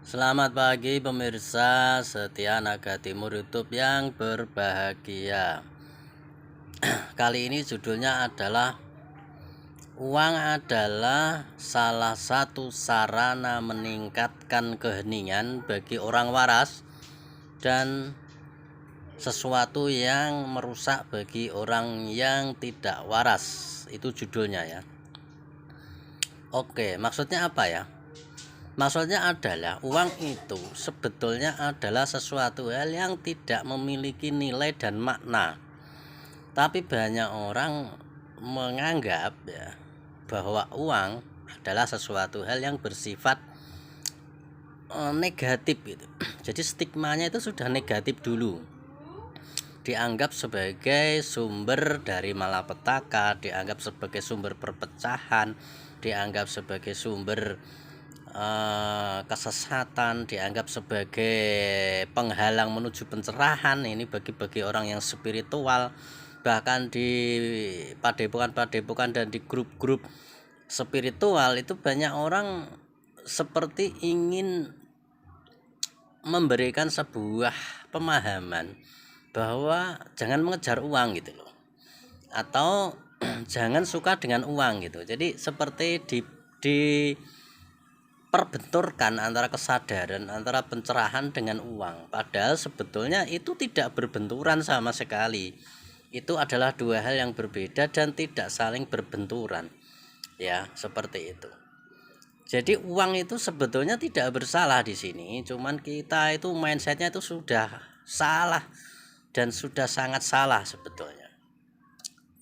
Selamat pagi pemirsa setia Naga Timur YouTube yang berbahagia. Kali ini judulnya adalah uang adalah salah satu sarana meningkatkan keheningan bagi orang waras dan sesuatu yang merusak bagi orang yang tidak waras. Itu judulnya ya. Oke, maksudnya apa ya? Maksudnya adalah uang itu sebetulnya adalah sesuatu hal yang tidak memiliki nilai dan makna. Tapi banyak orang menganggap ya bahwa uang adalah sesuatu hal yang bersifat negatif gitu. Jadi stigmanya itu sudah negatif dulu. Dianggap sebagai sumber dari malapetaka, dianggap sebagai sumber perpecahan, dianggap sebagai sumber kesesatan, dianggap sebagai penghalang menuju pencerahan. Ini bagi orang yang spiritual. Bahkan di padepokan dan di grup-grup spiritual itu banyak orang seperti ingin memberikan sebuah pemahaman bahwa jangan mengejar uang gitu loh, atau jangan suka dengan uang gitu. Jadi seperti di perbenturkan antara kesadaran, antara pencerahan dengan uang. Padahal sebetulnya itu tidak berbenturan sama sekali. Itu adalah dua hal yang berbeda dan tidak saling berbenturan. Ya, seperti itu. Jadi uang itu sebetulnya tidak bersalah di sini, cuman kita itu mindsetnya itu sudah salah dan sudah sangat salah sebetulnya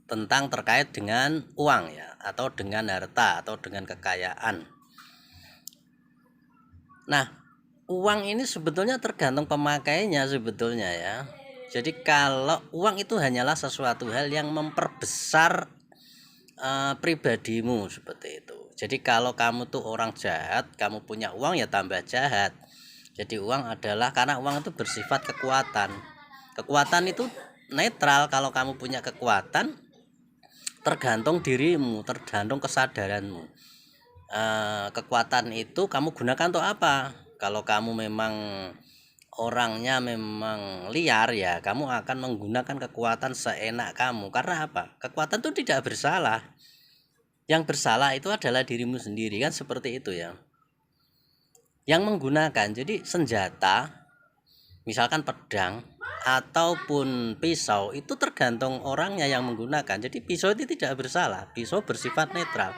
tentang terkait dengan uang ya, atau dengan harta atau dengan kekayaan. Nah, uang ini sebetulnya tergantung pemakainya sebetulnya ya. Jadi kalau uang itu hanyalah sesuatu hal yang memperbesar pribadimu seperti itu. Jadi kalau kamu tuh orang jahat, kamu punya uang ya tambah jahat. Jadi uang adalah, karena uang itu bersifat kekuatan. Kekuatan itu netral. Kalau kamu punya kekuatan, tergantung dirimu, tergantung kesadaranmu. Kekuatan itu kamu gunakan untuk apa? Kalau kamu memang orangnya memang liar ya, kamu akan menggunakan kekuatan seenak kamu. Karena apa? Kekuatan itu tidak bersalah. Yang bersalah itu adalah dirimu sendiri, kan seperti itu ya. Yang menggunakan, jadi senjata, misalkan pedang ataupun pisau, itu tergantung orangnya yang menggunakan. Jadi pisau itu tidak bersalah, pisau bersifat netral.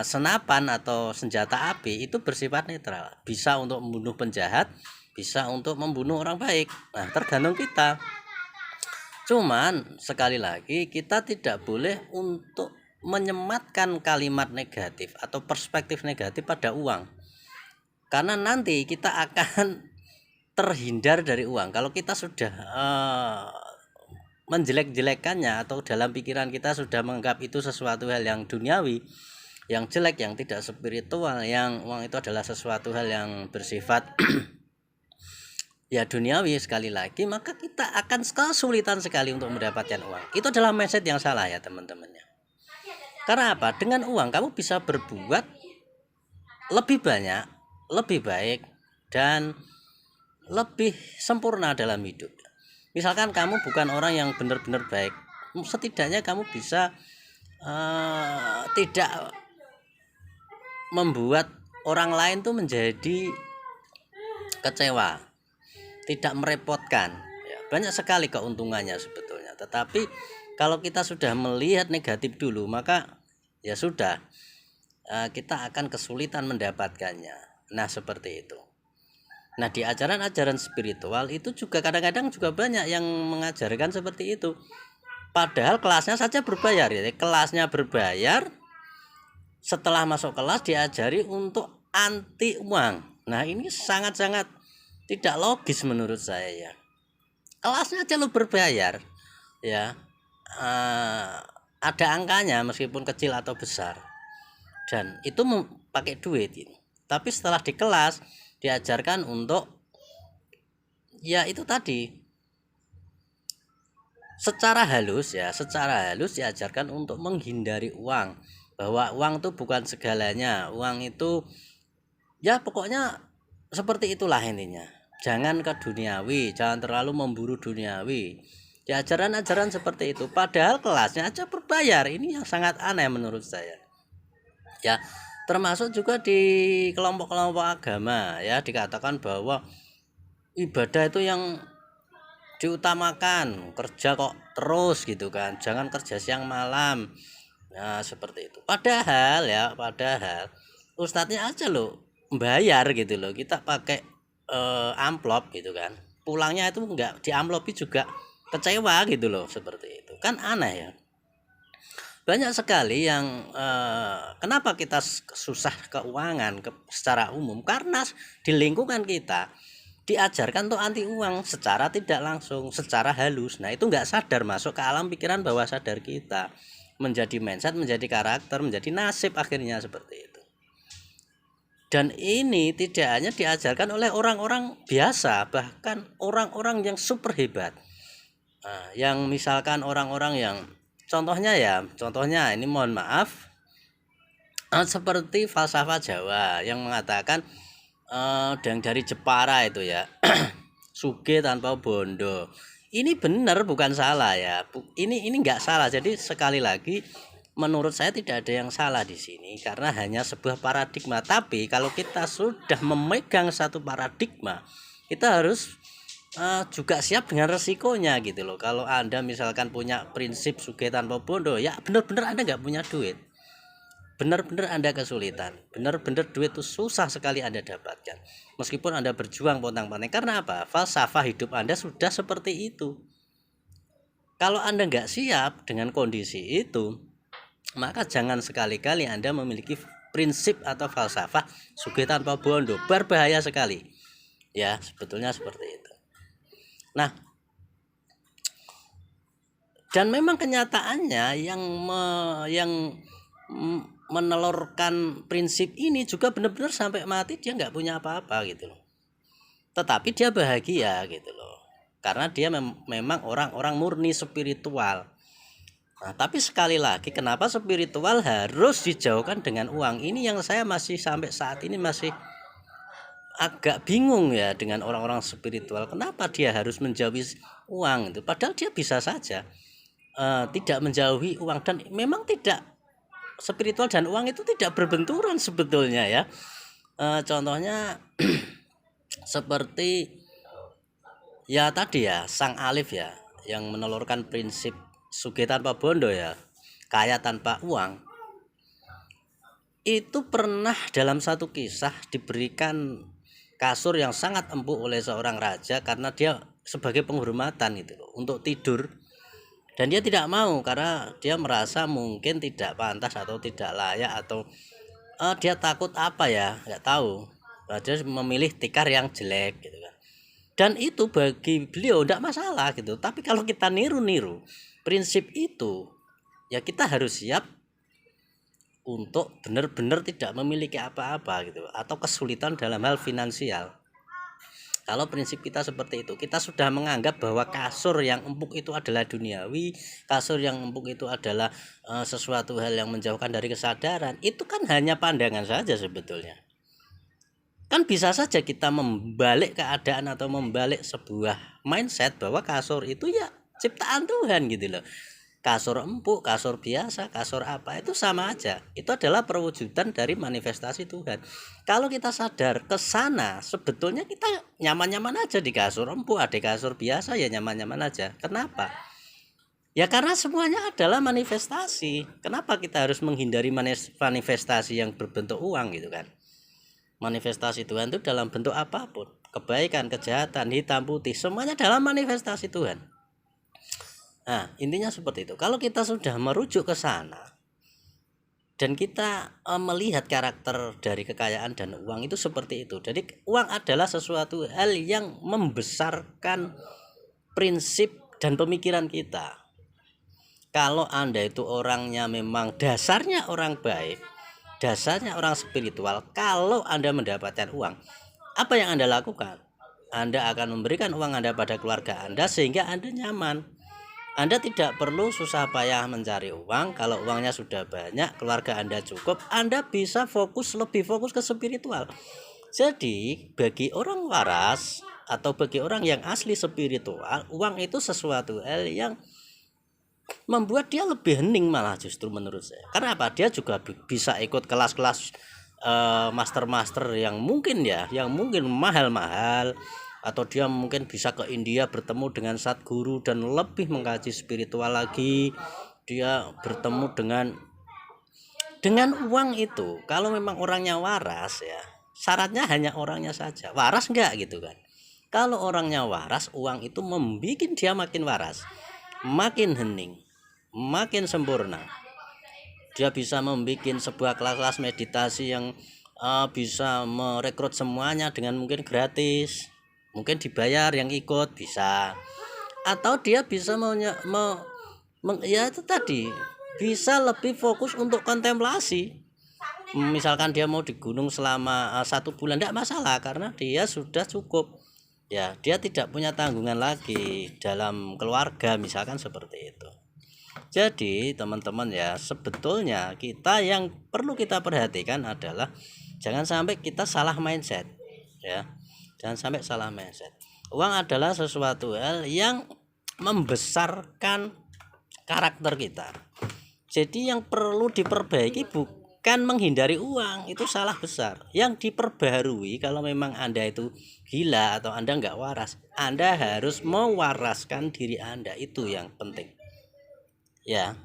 Senapan atau senjata api itu bersifat netral, bisa untuk membunuh penjahat, bisa untuk membunuh orang baik. Nah, tergantung kita. Cuman sekali lagi kita tidak boleh untuk menyematkan kalimat negatif atau perspektif negatif pada uang, karena nanti kita akan terhindar dari uang. Kalau kita sudah menjelek-jelekannya, atau dalam pikiran kita sudah menganggap itu sesuatu hal yang duniawi, yang jelek, yang tidak spiritual, yang uang itu adalah sesuatu hal yang bersifat ya duniawi sekali lagi, maka kita akan kesulitan sekali untuk mendapatkan uang. Itu adalah mindset yang salah ya teman-temannya. Karena apa? Dengan uang kamu bisa berbuat lebih banyak, lebih baik, dan lebih sempurna dalam hidup. Misalkan kamu bukan orang yang benar-benar baik, setidaknya kamu bisa tidak membuat orang lain tuh menjadi kecewa, tidak merepotkan ya. Banyak sekali keuntungannya sebetulnya. Tetapi kalau kita sudah melihat negatif dulu, maka ya sudah, kita akan kesulitan mendapatkannya. Nah, seperti itu. Nah, di ajaran-ajaran spiritual itu juga kadang-kadang juga banyak yang mengajarkan seperti itu. Padahal kelasnya saja berbayar ya. Kelasnya berbayar, setelah masuk kelas diajari untuk anti uang. Nah, ini sangat-sangat tidak logis menurut saya ya. Kelasnya aja lu berbayar ya, ada angkanya meskipun kecil atau besar, dan itu pakai duit ini. Tapi setelah di kelas diajarkan untuk ya itu tadi, secara halus diajarkan untuk menghindari uang, bahwa uang itu bukan segalanya. Uang itu ya pokoknya seperti itulah intinya. Jangan ke duniawi, jangan terlalu memburu duniawi. Di ajaran-ajaran seperti itu, padahal kelasnya aja berbayar. Ini yang sangat aneh menurut saya. Ya, termasuk juga di kelompok-kelompok agama ya, dikatakan bahwa ibadah itu yang diutamakan, kerja kok terus gitu kan, jangan kerja siang malam. Nah seperti itu, padahal ustadznya aja loh bayar gitu loh, kita pakai amplop gitu kan, pulangnya itu enggak diamplopi juga kecewa gitu loh, seperti itu kan aneh ya. Banyak sekali yang kenapa kita susah keuangan secara umum, karena di lingkungan kita diajarkan untuk anti uang secara tidak langsung, secara halus. Nah itu nggak sadar masuk ke alam pikiran bawah sadar kita, menjadi mindset, menjadi karakter, menjadi nasib akhirnya seperti itu. Dan ini tidak hanya diajarkan oleh orang-orang biasa, bahkan orang-orang yang super hebat. Nah, yang misalkan orang-orang yang contohnya ini mohon maaf, seperti falsafah Jawa yang mengatakan dan dari Jepara itu ya, suge tanpa bondo. Ini benar bukan salah ya. Ini nggak salah. Jadi sekali lagi menurut saya tidak ada yang salah di sini karena hanya sebuah paradigma. Tapi kalau kita sudah memegang satu paradigma, kita harus juga siap dengan resikonya gitu loh. Kalau Anda misalkan punya prinsip sugih tanpa bondo, ya benar-benar Anda nggak punya duit, benar-benar Anda kesulitan, benar-benar duit itu susah sekali Anda dapatkan meskipun Anda berjuang pontang-panting. Karena apa? Falsafah hidup Anda sudah seperti itu. Kalau Anda nggak siap dengan kondisi itu, maka jangan sekali-kali Anda memiliki prinsip atau falsafah sugih tanpa bondo. Berbahaya sekali ya, sebetulnya seperti itu. Nah, dan memang kenyataannya yang menelurkan prinsip ini juga benar-benar sampai mati dia nggak punya apa-apa gitu loh. Tetapi dia bahagia gitu loh. Karena dia memang orang-orang murni spiritual. Nah, tapi sekali lagi kenapa spiritual harus dijauhkan dengan uang? Ini yang saya masih sampai saat ini masih agak bingung ya dengan orang-orang spiritual, kenapa dia harus menjauhi uang itu, padahal dia bisa saja tidak menjauhi uang. Dan memang tidak, spiritual dan uang itu tidak berbenturan sebetulnya ya. Contohnya seperti ya tadi ya, sang alif ya yang menelurkan prinsip sugih tanpa bondo ya, kaya tanpa uang, itu pernah dalam satu kisah diberikan kasur yang sangat empuk oleh seorang raja karena dia sebagai penghormatan gitu loh, untuk tidur, dan dia tidak mau karena dia merasa mungkin tidak pantas atau tidak layak atau dia takut apa ya, nggak tahu. Dia memilih tikar yang jelek gitu kan, dan itu bagi beliau tidak masalah gitu. Tapi kalau kita niru prinsip itu ya, kita harus siap untuk benar-benar tidak memiliki apa-apa gitu, atau kesulitan dalam hal finansial. Kalau prinsip kita seperti itu, kita sudah menganggap bahwa kasur yang empuk itu adalah duniawi, kasur yang empuk itu adalah sesuatu hal yang menjauhkan dari kesadaran. Itu kan hanya pandangan saja sebetulnya. Kan bisa saja kita membalik keadaan atau membalik sebuah mindset bahwa kasur itu ya ciptaan Tuhan gitu loh. Kasur empuk, kasur biasa, kasur apa, itu sama aja. Itu adalah perwujudan dari manifestasi Tuhan. Kalau kita sadar ke sana, sebetulnya kita nyaman-nyaman aja di kasur empuk, ada kasur biasa ya nyaman-nyaman aja. Kenapa? Ya karena semuanya adalah manifestasi. Kenapa kita harus menghindari manifestasi yang berbentuk uang gitu kan? Manifestasi Tuhan itu dalam bentuk apapun, kebaikan, kejahatan, hitam, putih, semuanya dalam manifestasi Tuhan. Nah, intinya seperti itu. Kalau kita sudah merujuk ke sana dan kita melihat karakter dari kekayaan dan uang itu seperti itu. Jadi uang adalah sesuatu hal yang membesarkan prinsip dan pemikiran kita. Kalau Anda itu orangnya memang dasarnya orang baik, dasarnya orang spiritual, kalau Anda mendapatkan uang, apa yang Anda lakukan? Anda akan memberikan uang Anda pada keluarga Anda sehingga Anda nyaman. Anda tidak perlu susah payah mencari uang. Kalau uangnya sudah banyak, keluarga Anda cukup, Anda bisa lebih fokus ke spiritual. Jadi bagi orang waras atau bagi orang yang asli spiritual, uang itu sesuatu hal yang membuat dia lebih hening malah justru menurut saya. Karena apa? Dia juga bisa ikut kelas-kelas master-master yang mungkin mahal-mahal, atau dia mungkin bisa ke India bertemu dengan Satguru dan lebih mengkaji spiritual lagi. Dia bertemu dengan uang itu. Kalau memang orangnya waras ya, syaratnya hanya orangnya saja. Waras enggak gitu kan. Kalau orangnya waras, uang itu membuat dia makin waras, makin hening, makin sempurna. Dia bisa membuat sebuah kelas-kelas meditasi yang bisa merekrut semuanya dengan mungkin gratis, mungkin dibayar yang ikut bisa, atau dia bisa ya itu tadi, bisa lebih fokus untuk kontemplasi. Misalkan dia mau di gunung selama 1 bulan, tidak masalah karena dia sudah cukup ya, dia tidak punya tanggungan lagi dalam keluarga, misalkan seperti itu. Jadi teman-teman ya, sebetulnya kita yang perlu kita perhatikan adalah jangan sampai kita salah mindset ya. Jangan sampai salah mindset. Uang adalah sesuatu hal yang membesarkan karakter kita. Jadi yang perlu diperbaiki bukan menghindari uang, itu salah besar. Yang diperbarui kalau memang Anda itu gila atau Anda nggak waras, Anda harus mewaraskan diri Anda, itu yang penting. Ya.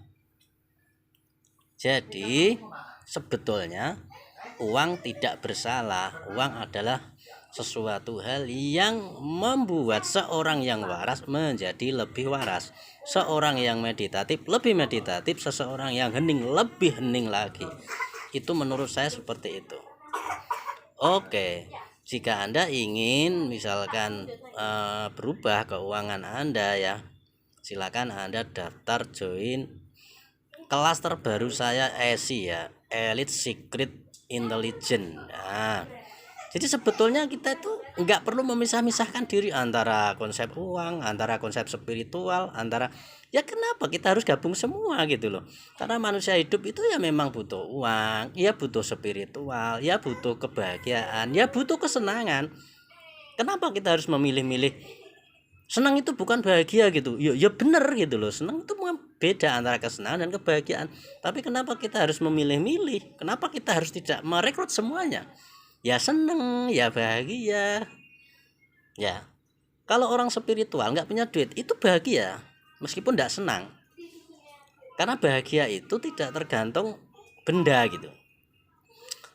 Jadi sebetulnya uang tidak bersalah. Uang adalah sesuatu hal yang membuat seorang yang waras menjadi lebih waras, seorang yang meditatif lebih meditatif, seseorang yang hening lebih hening lagi. Itu menurut saya seperti itu. Oke, jika Anda ingin misalkan berubah keuangan Anda ya, silakan Anda daftar join kelas terbaru saya, ESI ya, Elite Secret Intelligence. Nah, jadi sebetulnya kita itu nggak perlu memisah-misahkan diri antara konsep uang, antara konsep spiritual, antara ya kenapa kita harus gabung semua gitu loh. Karena manusia hidup itu ya memang butuh uang, ya butuh spiritual, ya butuh kebahagiaan, ya butuh kesenangan. Kenapa kita harus memilih-milih? Senang itu bukan bahagia gitu. Ya benar gitu loh. Senang itu beda antara kesenangan dan kebahagiaan. Tapi kenapa kita harus memilih-milih? Kenapa kita harus tidak merekrut semuanya? Ya seneng, ya bahagia. Ya, kalau orang spiritual nggak punya duit itu bahagia meskipun tidak senang. Karena bahagia itu tidak tergantung benda gitu.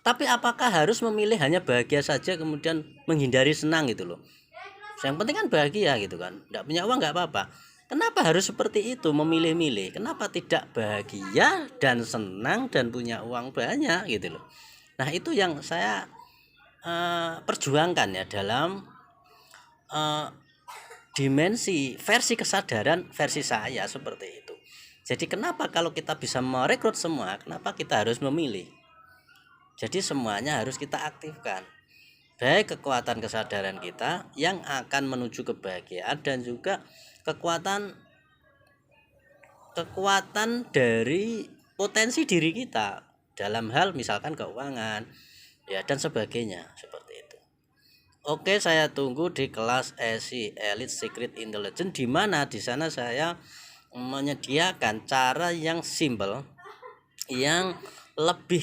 Tapi apakah harus memilih hanya bahagia saja kemudian menghindari senang gitu loh? Yang penting kan bahagia gitu kan. Tidak punya uang nggak apa-apa. Kenapa harus seperti itu, memilih-milih? Kenapa tidak bahagia dan senang dan punya uang banyak gitu loh? Nah itu yang saya perjuangkan ya dalam dimensi versi kesadaran versi saya seperti itu. Jadi kenapa kalau kita bisa merekrut semua, kenapa kita harus memilih? Jadi semuanya harus kita aktifkan, baik kekuatan kesadaran kita yang akan menuju kebahagiaan dan juga kekuatan dari potensi diri kita dalam hal misalkan keuangan ya dan sebagainya seperti itu. Oke, saya tunggu di kelas ESI Elite Secret Intelligence, di mana di sana saya menyediakan cara yang simple, yang lebih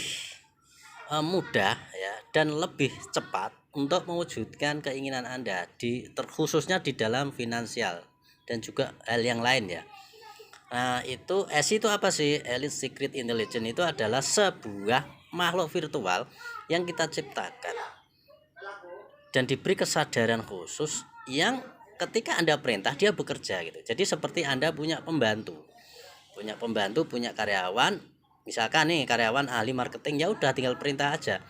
mudah ya dan lebih cepat untuk mewujudkan keinginan Anda khususnya di dalam finansial dan juga hal yang lain ya. Nah, itu ESI itu apa sih? Elite Secret Intelligence itu adalah sebuah makhluk virtual yang kita ciptakan dan diberi kesadaran khusus yang ketika Anda perintah dia bekerja gitu. Jadi seperti Anda punya pembantu, punya karyawan. Misalkan nih karyawan ahli marketing, ya udah tinggal perintah aja.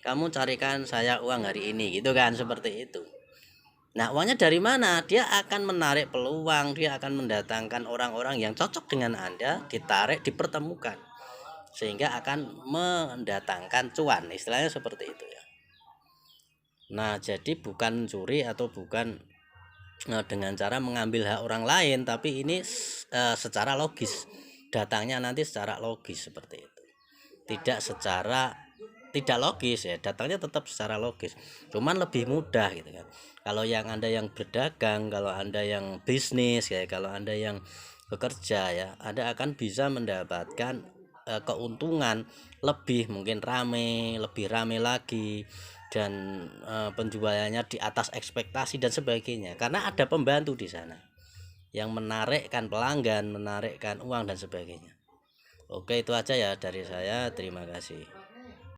Kamu carikan saya uang hari ini gitu kan, seperti itu. Nah, uangnya dari mana? Dia akan menarik peluang, dia akan mendatangkan orang-orang yang cocok dengan Anda, ditarik, dipertemukan. Sehingga akan mendatangkan cuan, istilahnya seperti itu ya. Nah, jadi bukan curi atau bukan dengan cara mengambil hak orang lain, tapi ini secara logis. Datangnya nanti secara logis seperti itu. Tidak secara tidak logis ya, datangnya tetap secara logis, cuman lebih mudah gitu kan. Kalau yang Anda yang berdagang, kalau Anda yang bisnis ya, kalau Anda yang bekerja ya, Anda akan bisa mendapatkan keuntungan lebih, mungkin lebih rame lagi, dan penjualannya di atas ekspektasi dan sebagainya, karena ada pembantu di sana yang menarikkan pelanggan, menarikkan uang dan sebagainya. Oke, itu aja ya dari saya. Terima kasih.